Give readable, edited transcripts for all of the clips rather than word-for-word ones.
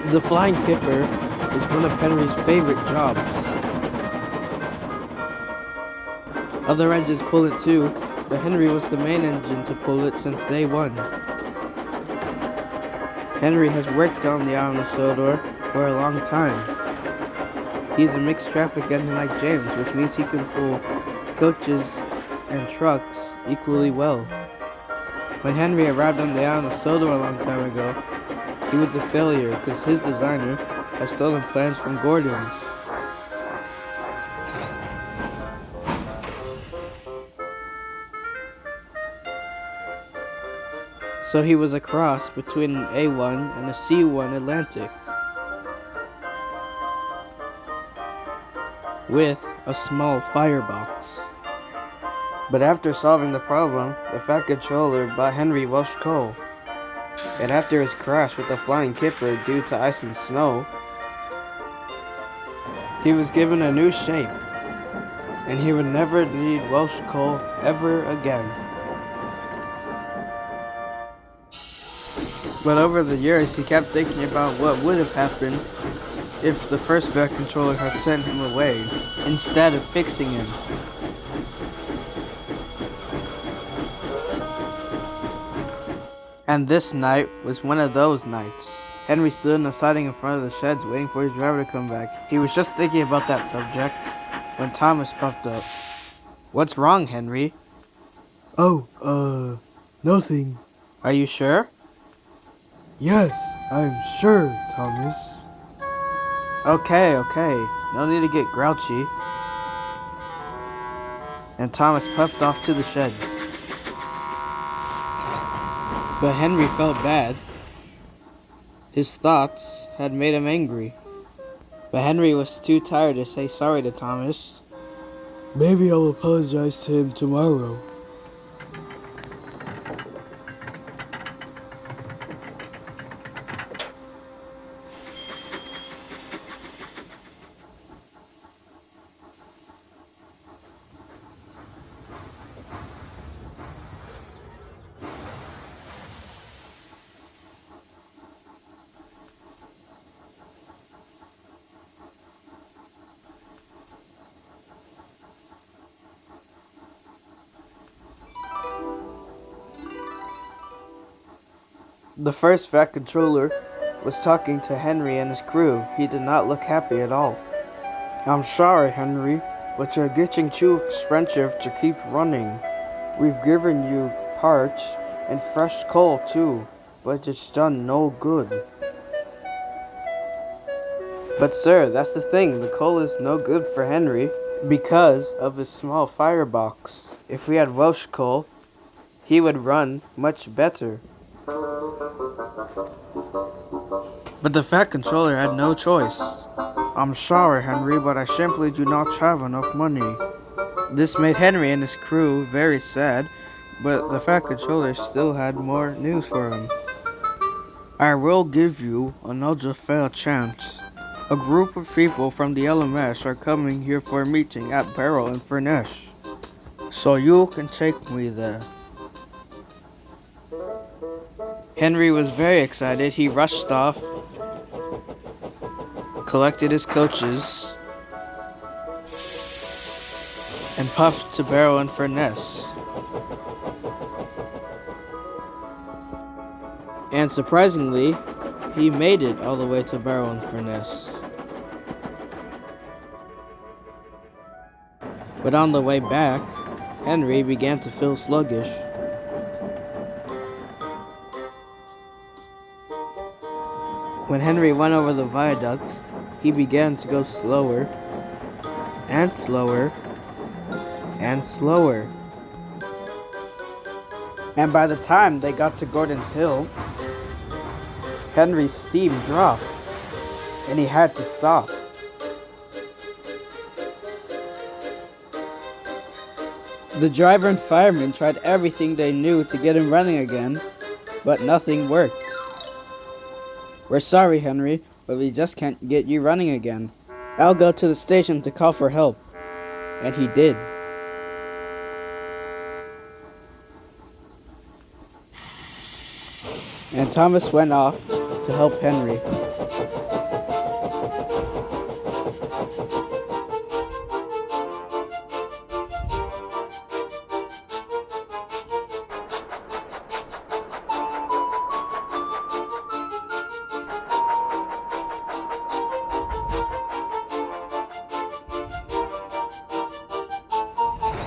The flying kipper is one of Henry's favorite jobs. Other engines pull it too, but Henry was the main engine to pull it since day one. Henry has worked on the island of Sodor for a long time. He's a mixed traffic engine like James, which means he can pull coaches and trucks equally well. When Henry arrived on the island of Sodor a long time ago, he was a failure because his designer had stolen plans from Gordon's. So he was a cross between an A1 and a C1 Atlantic, with a small firebox. But after solving the problem, the Fat Controller bought Henry Welsh coal. And after his crash with the flying kipper due to ice and snow, he was given a new shape, and he would never need Welsh coal ever again. But over the years, he kept thinking about what would have happened if the first Fat Controller had sent him away, instead of fixing him. And this night was one of those nights. Henry stood in the siding in front of the sheds waiting for his driver to come back. He was just thinking about that subject when Thomas puffed up. "What's wrong, Henry?" Oh, nothing. "Are you sure?" Yes, I'm sure, Thomas. Okay. No need to get grouchy. And Thomas puffed off to the sheds. But Henry felt bad. His thoughts had made him angry. But Henry was too tired to say sorry to Thomas. Maybe I'll apologize to him tomorrow. The first Fat Controller was talking to Henry and his crew. He did not look happy at all. "I'm sorry, Henry, but you're getting too expensive to keep running. We've given you parts and fresh coal too, but it's done no good." "But sir, that's the thing, the coal is no good for Henry because of his small firebox. If we had Welsh coal, he would run much better." But the Fat Controller had no choice. "I'm sorry, Henry, but I simply do not have enough money." This made Henry and his crew very sad, but the Fat Controller still had more news for him. "I will give you another fair chance. A group of people from the LMS are coming here for a meeting at Barrel and Furnace, so you can take me there." Henry was very excited. He rushed off, collected his coaches, and puffed to Barrel and Furnace. And surprisingly, he made it all the way to Barrel and Furnace. But on the way back, Henry began to feel sluggish. When Henry went over the viaduct, he began to go slower, and slower, and slower. And by the time they got to Gordon's Hill, Henry's steam dropped, and he had to stop. The driver and fireman tried everything they knew to get him running again, but nothing worked. "We're sorry, Henry, but we just can't get you running again. I'll go to the station to call for help." And he did. And Thomas went off to help Henry.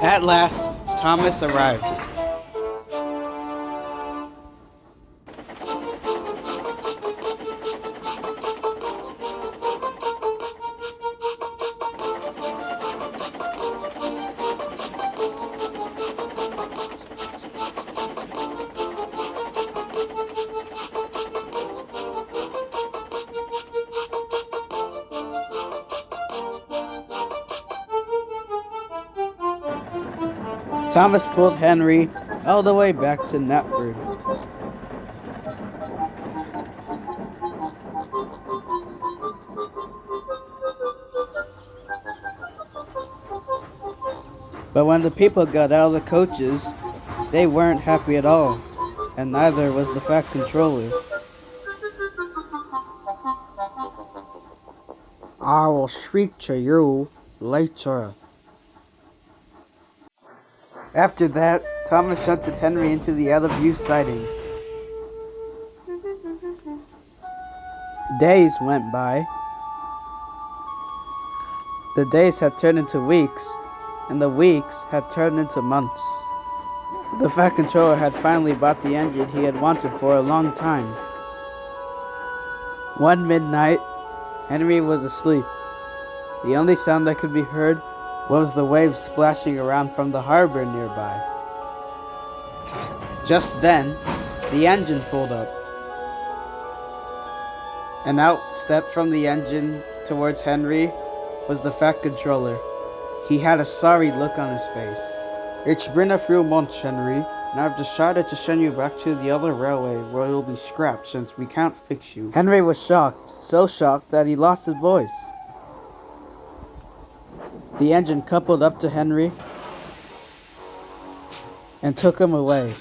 At last, Thomas arrived. Thomas pulled Henry all the way back to Knapford. But when the people got out of the coaches, they weren't happy at all, and neither was the Fat Controller. I will speak to you later. After that, Thomas shunted Henry into the out-of-view siding. Days went by. The days had turned into weeks, and the weeks had turned into months. The Fat Controller had finally bought the engine he had wanted for a long time. One midnight, Henry was asleep. The only sound that could be heard was the waves splashing around from the harbor nearby. Just then, the engine pulled up. And out stepped from the engine towards Henry was the Fat Controller. He had a sorry look on his face. It's been a few months, Henry, and I've decided to send you back to the other railway where you'll be scrapped since we can't fix you. Henry was shocked, so shocked that he lost his voice. The engine coupled up to Henry and took him away.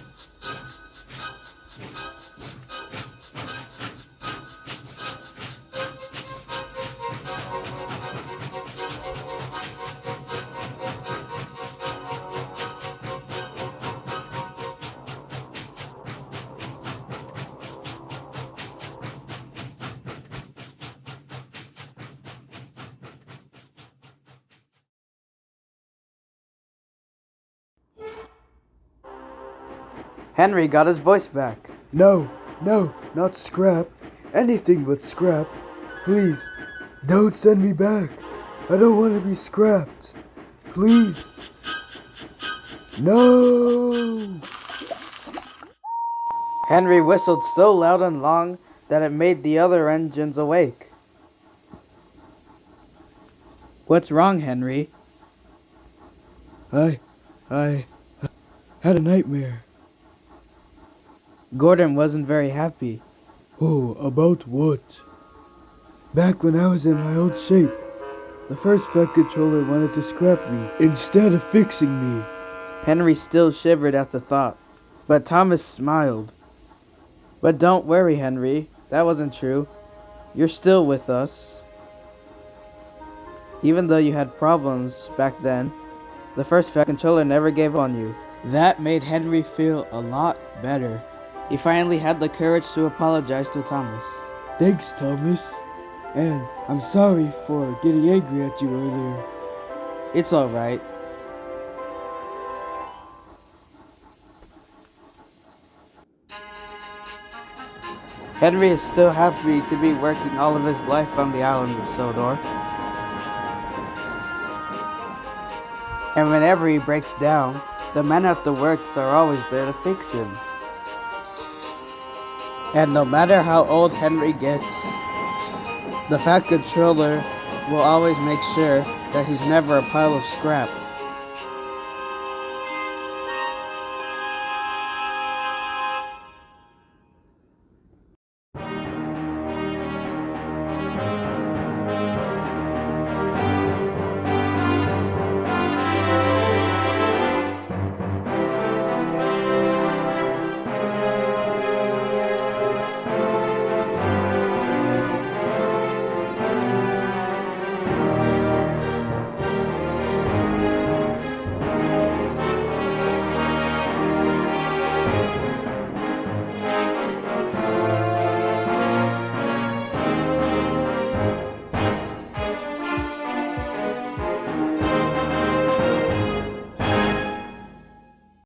Henry got his voice back. No, not scrap. Anything but scrap. Please, don't send me back. I don't want to be scrapped. Please. No! Henry whistled so loud and long that it made the other engines awake. What's wrong, Henry? I had a nightmare. Gordon wasn't very happy. Oh, about what? Back when I was in my old shape, the first Fat Controller wanted to scrap me instead of fixing me. Henry still shivered at the thought, but Thomas smiled. But don't worry, Henry, that wasn't true. You're still with us. Even though you had problems back then, the first Fat Controller never gave up on you. That made Henry feel a lot better. He finally had the courage to apologize to Thomas. Thanks, Thomas. And I'm sorry for getting angry at you earlier. It's alright. Henry is still happy to be working all of his life on the island of Sodor. And whenever he breaks down, the men at the works are always there to fix him. And no matter how old Henry gets, the Fat Controller will always make sure that he's never a pile of scrap.